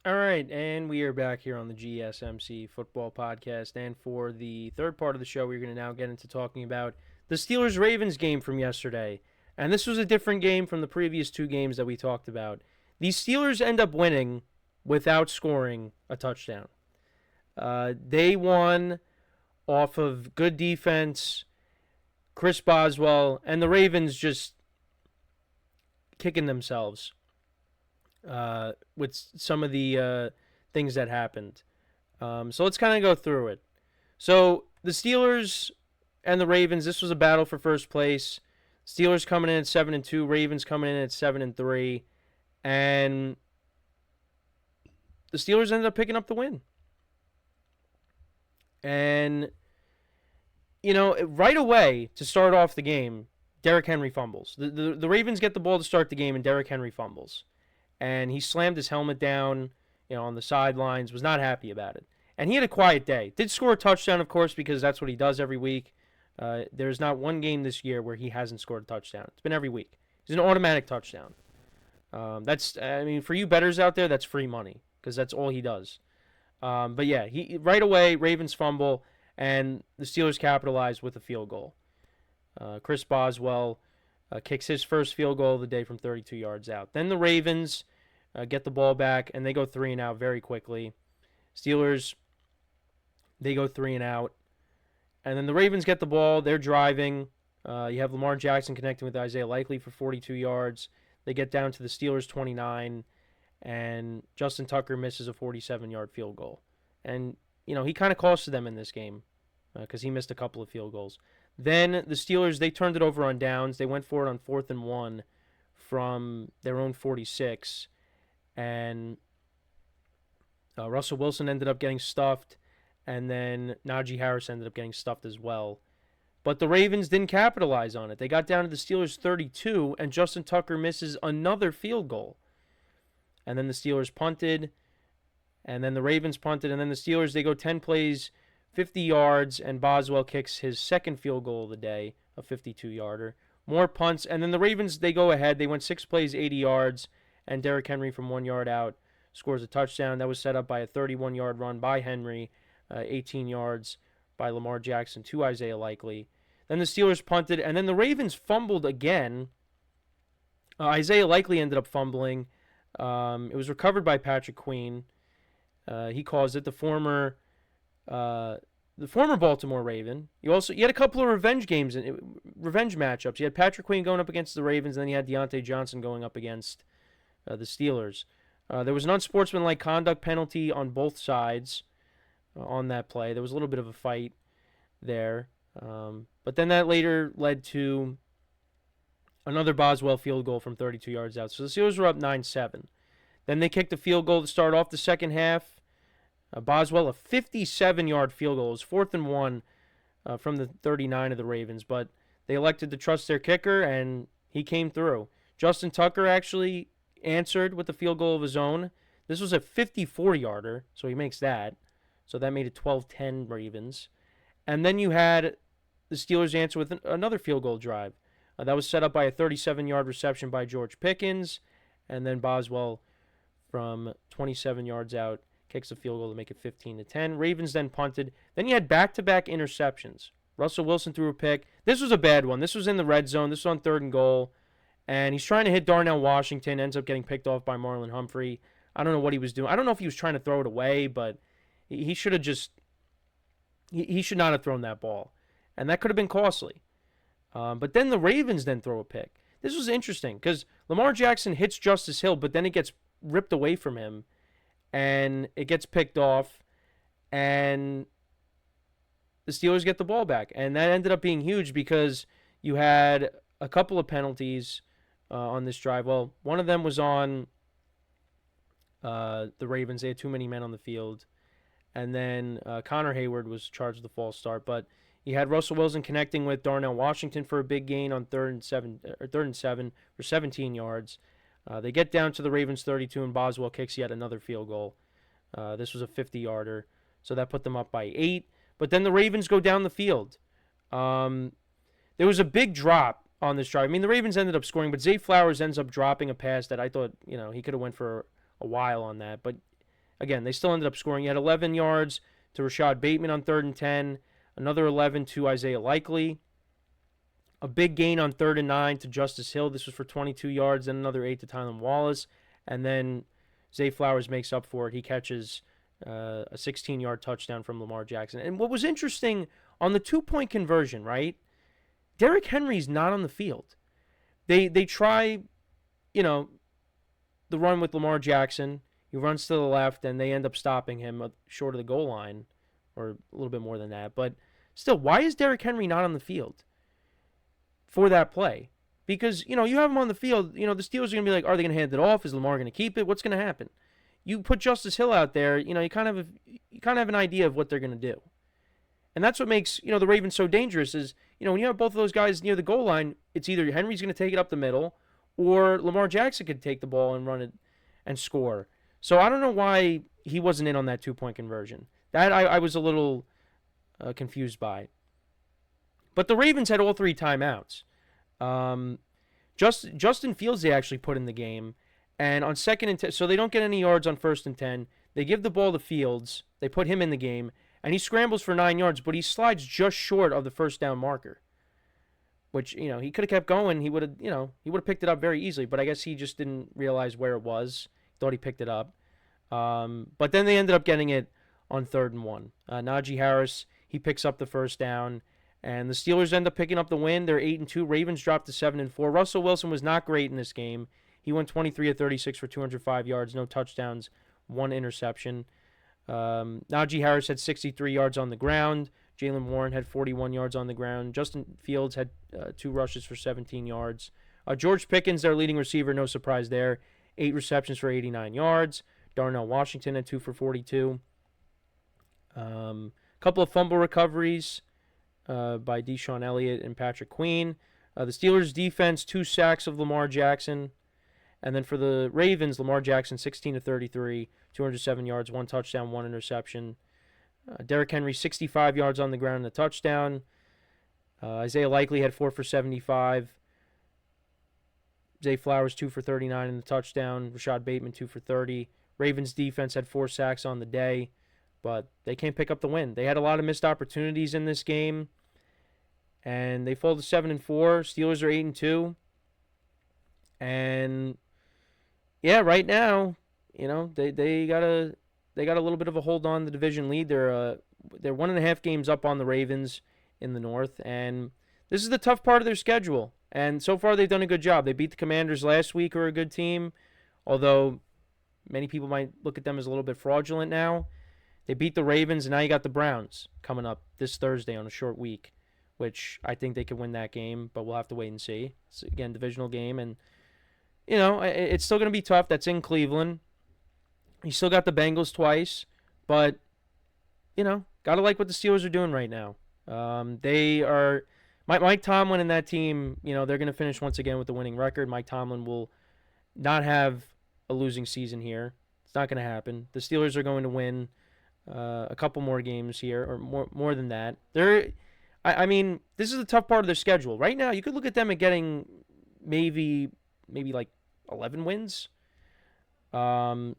All right, and we are back here on the GSMC Football Podcast. And for the third part of the show, we're going to now get into talking about the Steelers Ravens game from yesterday. And this was a different game from the previous two games that we talked about. The Steelers end up winning without scoring a touchdown. They won off of good defense, Chris Boswell, and the Ravens just kicking themselves with some of the things that happened. So let's kind of go through it. So the Steelers and the Ravens, this was a battle for first place. Steelers coming in at 7-2, Ravens coming in at 7-3, and the Steelers ended up picking up the win. And right away to start off the game, Derrick Henry fumbles. The Ravens get the ball to start the game, and Derrick Henry fumbles. And he slammed his helmet down, on the sidelines, was not happy about it. And he had a quiet day. Did score a touchdown, of course, because that's what he does every week. There's not one game this year where he hasn't scored a touchdown. It's been every week. He's an automatic touchdown. For you bettors out there, that's free money because that's all he does. But yeah, he right away, Ravens fumble, and the Steelers capitalize with a field goal. Chris Boswell kicks his first field goal of the day from 32 yards out. Then the Ravens get the ball back, and they go 3-and-out very quickly. Steelers, they go 3-and-out. And then the Ravens get the ball. They're driving. You have Lamar Jackson connecting with Isaiah Likely for 42 yards. They get down to the Steelers' 29, and Justin Tucker misses a 47-yard field goal. And, he kind of costed them in this game because he missed a couple of field goals. Then the Steelers, they turned it over on downs. They went for it on 4th and 1 from their own 46. And Russell Wilson ended up getting stuffed. And then Najee Harris ended up getting stuffed as well. But the Ravens didn't capitalize on it. They got down to the Steelers' 32, and Justin Tucker misses another field goal. And then the Steelers punted, and then the Ravens punted, and then the Steelers, they go 10 plays, 50 yards, and Boswell kicks his second field goal of the day, a 52-yarder. More punts, and then the Ravens, they go ahead. They went 6 plays, 80 yards, and Derrick Henry from 1 yard out scores a touchdown. That was set up by a 31-yard run by Henry, 18 yards by Lamar Jackson to Isaiah Likely. Then the Steelers punted, and then the Ravens fumbled again. Isaiah Likely ended up fumbling. It was recovered by Patrick Queen. He caused it. The former Baltimore Raven. You had a couple of revenge matchups. You had Patrick Queen going up against the Ravens, and then you had Deontay Johnson going up against the Steelers. There was an unsportsmanlike conduct penalty on both sides on that play. There was a little bit of a fight there. But then that later led to another Boswell field goal from 32 yards out. So the Steelers were up 9-7. Then they kicked a field goal to start off the second half. Boswell, a 57-yard field goal. It was 4th and 1 from the 39 of the Ravens. But they elected to trust their kicker, and he came through. Justin Tucker actually answered with a field goal of his own. This was a 54-yarder, so he makes that. So that made it 12-10 Ravens. And then you had the Steelers answer with another field goal drive. That was set up by a 37-yard reception by George Pickens. And then Boswell from 27 yards out kicks a field goal to make it 15-10. Ravens then punted. Then you had back-to-back interceptions. Russell Wilson threw a pick. This was a bad one. This was in the red zone. This was on 3rd and goal. And he's trying to hit Darnell Washington. Ends up getting picked off by Marlon Humphrey. I don't know what he was doing. I don't know if he was trying to throw it away, but he should have just... He should not have thrown that ball. And that could have been costly. But then the Ravens then throw a pick. This was interesting because Lamar Jackson hits Justice Hill, but then it gets ripped away from him. And it gets picked off. And the Steelers get the ball back. And that ended up being huge because you had a couple of penalties on this drive. Well, one of them was on the Ravens. They had too many men on the field. And then Connor Hayward was charged with a false start. But you had Russell Wilson connecting with Darnell Washington for a big gain on 3rd and 7 for 17 yards. They get down to the Ravens 32, and Boswell kicks yet another field goal. This was a 50-yarder, so that put them up by 8. But then the Ravens go down the field. There was a big drop on this drive. I mean, the Ravens ended up scoring, but Zay Flowers ends up dropping a pass that I thought, he could have went for a while on that. But again, they still ended up scoring. You had 11 yards to Rashad Bateman on 3rd and 10, another 11 to Isaiah Likely, a big gain on 3rd and 9 to Justice Hill. This was for 22 yards, then another 8 to Tylan Wallace, and then Zay Flowers makes up for it. He catches a 16-yard touchdown from Lamar Jackson. And what was interesting on the 2-point conversion, right? Derrick Henry's not on the field. They try, the run with Lamar Jackson. He runs to the left, and they end up stopping him short of the goal line, or a little bit more than that. But still, why is Derrick Henry not on the field for that play? Because, you have him on the field, the Steelers are going to be like, are they going to hand it off? Is Lamar going to keep it? What's going to happen? You put Justice Hill out there, you kind of have an idea of what they're going to do. And that's what makes, the Ravens so dangerous is, when you have both of those guys near the goal line, it's either Henry's going to take it up the middle or Lamar Jackson could take the ball and run it and score. So I don't know why he wasn't in on that 2-point conversion. That I was a little confused by. But the Ravens had all 3 timeouts. Justin Fields they actually put in the game. And on 2nd and 10, so they don't get any yards on 1st and 10. They give the ball to Fields. They put him in the game. And he scrambles for 9 yards, but he slides just short of the first down marker. Which, he could have kept going. He would have picked it up very easily. But I guess he just didn't realize where it was. Thought he picked it up. But then they ended up getting it on 3rd and 1. Najee Harris, he picks up the first down. And the Steelers end up picking up the win. They're 8-2. Ravens dropped to 7-4. Russell Wilson was not great in this game. He went 23 of 36 for 205 yards, no touchdowns, 1 interception. Najee Harris had 63 yards on the ground. Jaylen Warren had 41 yards on the ground. Justin Fields had 2 rushes for 17 yards. George Pickens, their leading receiver, no surprise there. 8 receptions for 89 yards. Darnell Washington had 2 for 42. Couple of fumble recoveries by Deshaun Elliott and Patrick Queen. The Steelers' defense, 2 sacks of Lamar Jackson. And then for the Ravens, Lamar Jackson, 16 of 33, 207 yards, 1 touchdown, 1 interception. Derrick Henry, 65 yards on the ground and a touchdown. Isaiah Likely had 4 for 75. Zay Flowers, 2 for 39 and a touchdown. Rashad Bateman, 2 for 30. Ravens defense had 4 sacks on the day, but they can't pick up the win. They had a lot of missed opportunities in this game, and they fall to 7-4. Steelers are 8-2. And yeah, right now, they got a little bit of a hold on the division lead. They're 1.5 games up on the Ravens in the North, and this is the tough part of their schedule. And so far, they've done a good job. They beat the Commanders last week, who are a good team, although many people might look at them as a little bit fraudulent now. They beat the Ravens, and now you got the Browns coming up this Thursday on a short week, which I think they could win that game, but we'll have to wait and see. It's, again, divisional game, and it's still going to be tough. That's in Cleveland. You still got the Bengals twice, but, got to like what the Steelers are doing right now. They are Mike Tomlin and that team, they're going to finish once again with the winning record. Mike Tomlin will not have a losing season here. It's not going to happen. The Steelers are going to win a couple more games here, or more than that. I mean, this is the tough part of their schedule. Right now, you could look at them at getting maybe like 11 wins. But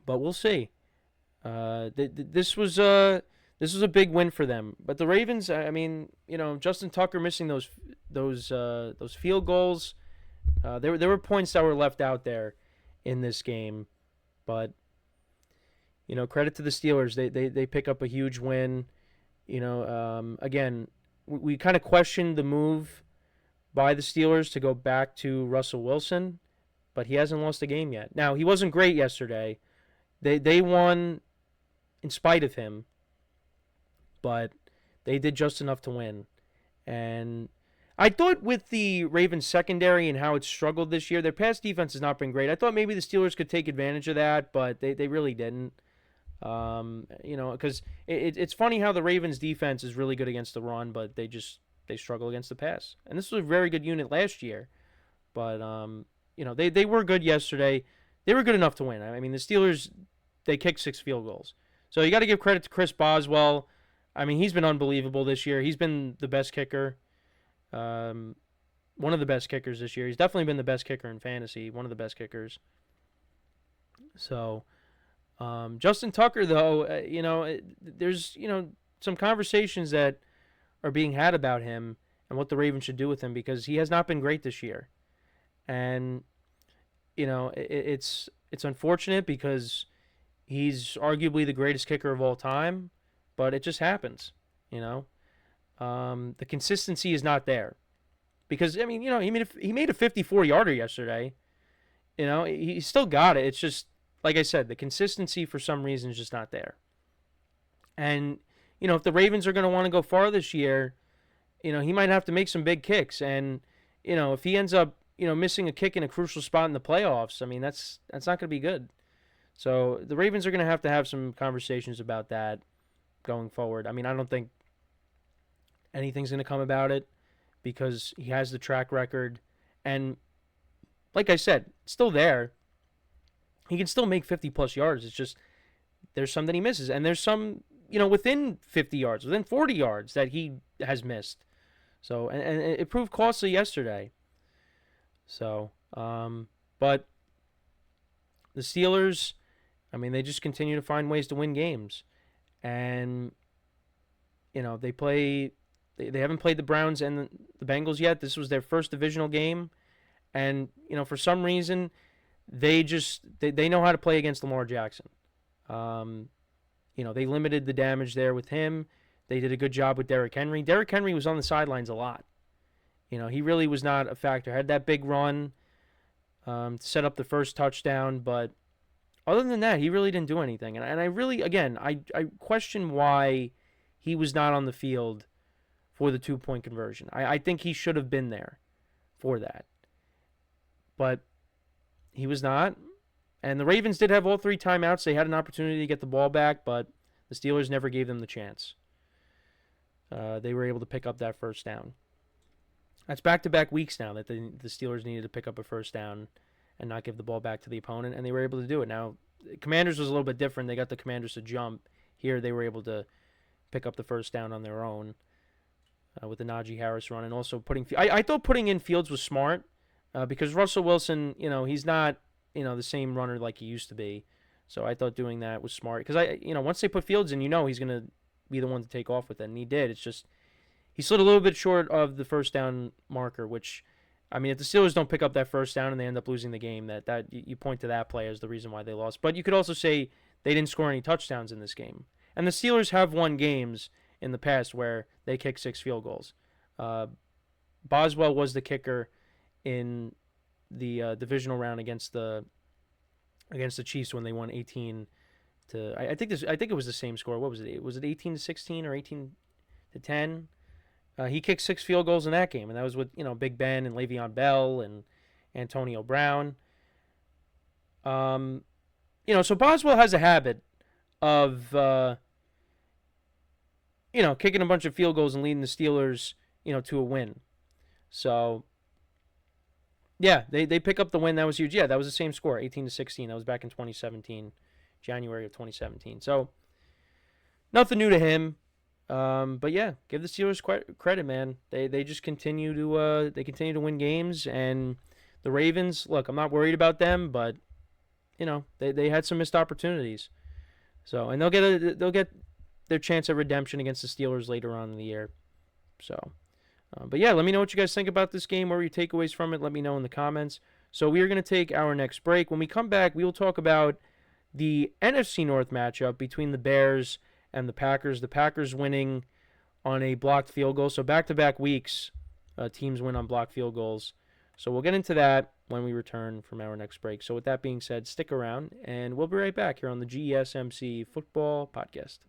we'll see. This was a big win for them. But the Ravens, I mean, Justin Tucker missing those field goals. There were points that were left out there in this game, but credit to the Steelers. They pick up a huge win. Again, we kind of questioned the move by the Steelers to go back to Russell Wilson, but he hasn't lost a game yet. Now, he wasn't great yesterday. They won in spite of him, but they did just enough to win. And I thought with the Ravens secondary and how it's struggled this year, their pass defense has not been great. I thought maybe the Steelers could take advantage of that, but they really didn't. Because it's funny how the Ravens defense is really good against the run, but they struggle against the pass. And this was a very good unit last year, but they were good yesterday. They were good enough to win. I mean, the Steelers, they kicked 6 field goals. So you got to give credit to Chris Boswell. I mean, he's been unbelievable this year. He's been the best kicker, one of the best kickers this year. He's definitely been the best kicker in fantasy, one of the best kickers. So, Justin Tucker, though, there's some conversations that are being had about him and what the Ravens should do with him because he has not been great this year, and it's unfortunate because he's arguably the greatest kicker of all time, but it just happens, you know. The consistency is not there because I mean, he made a 54-yarder yesterday. He still got it. It's just like I said, the consistency for some reason is just not there. And if the Ravens are going to want to go far this year, he might have to make some big kicks. And if he ends up missing a kick in a crucial spot in the playoffs, I mean that's not going to be good. So the Ravens are going to have some conversations about that going forward. I mean, I don't think anything's going to come about it because he has the track record. And like I said, it's still there. He can still make 50-plus yards. It's just there's some that he misses. And there's some, within 50 yards, within 40 yards that he has missed. So, and it proved costly yesterday. So, but the Steelers, I mean, they just continue to find ways to win games. And, they haven't played the Browns and the Bengals yet. This was their first divisional game. And, for some reason, they know how to play against Lamar Jackson. They limited the damage there with him. They did a good job with Derrick Henry. Derrick Henry was on the sidelines a lot. He really was not a factor. Had that big run to set up the first touchdown, but other than that, he really didn't do anything. And I really, again, I question why he was not on the field for the 2-point conversion. I think he should have been there for that. But he was not. And the Ravens did have all 3 timeouts. They had an opportunity to get the ball back, but the Steelers never gave them the chance. They were able to pick up that first down. That's back-to-back weeks now that the Steelers needed to pick up a first down and not give the ball back to the opponent, and they were able to do it. Now, Commanders was a little bit different. They got the Commanders to jump. Here, they were able to pick up the first down on their own with the Najee Harris run, and also I thought putting in Fields was smart because Russell Wilson, he's not the same runner like he used to be. So I thought doing that was smart because once they put Fields in, he's going to be the one to take off with it, and he did. It's just he slid a little bit short of the first down marker, which, I mean, if the Steelers don't pick up that first down and they end up losing the game, that you point to that play as the reason why they lost. But you could also say they didn't score any touchdowns in this game. And the Steelers have won games in the past where they kicked 6 field goals. Boswell was the kicker in the divisional round against the Chiefs when they won 18 to I think it was the same score. What was it? Was it 18-16 or 18-10? He kicked 6 field goals in that game, and that was with Big Ben and Le'Veon Bell and Antonio Brown. So Boswell has a habit of kicking a bunch of field goals and leading the Steelers to a win. So yeah, they pick up the win. That was huge. Yeah, that was the same score, 18-16. That was back in 2017, January of 2017. So nothing new to him. But yeah, give the Steelers credit, man. They just continue to win games, and the Ravens. Look, I'm not worried about them, but they had some missed opportunities. So, and they'll get their chance at redemption against the Steelers later on in the year. So, but yeah, let me know what you guys think about this game. What were your takeaways from it? Let me know in the comments. So we are going to take our next break. When we come back, we will talk about the NFC North matchup between the Bears and the Packers. The Packers winning on a blocked field goal. So back-to-back weeks, teams win on blocked field goals. So we'll get into that when we return from our next break. So with that being said, stick around, and we'll be right back here on the GSMC Football Podcast.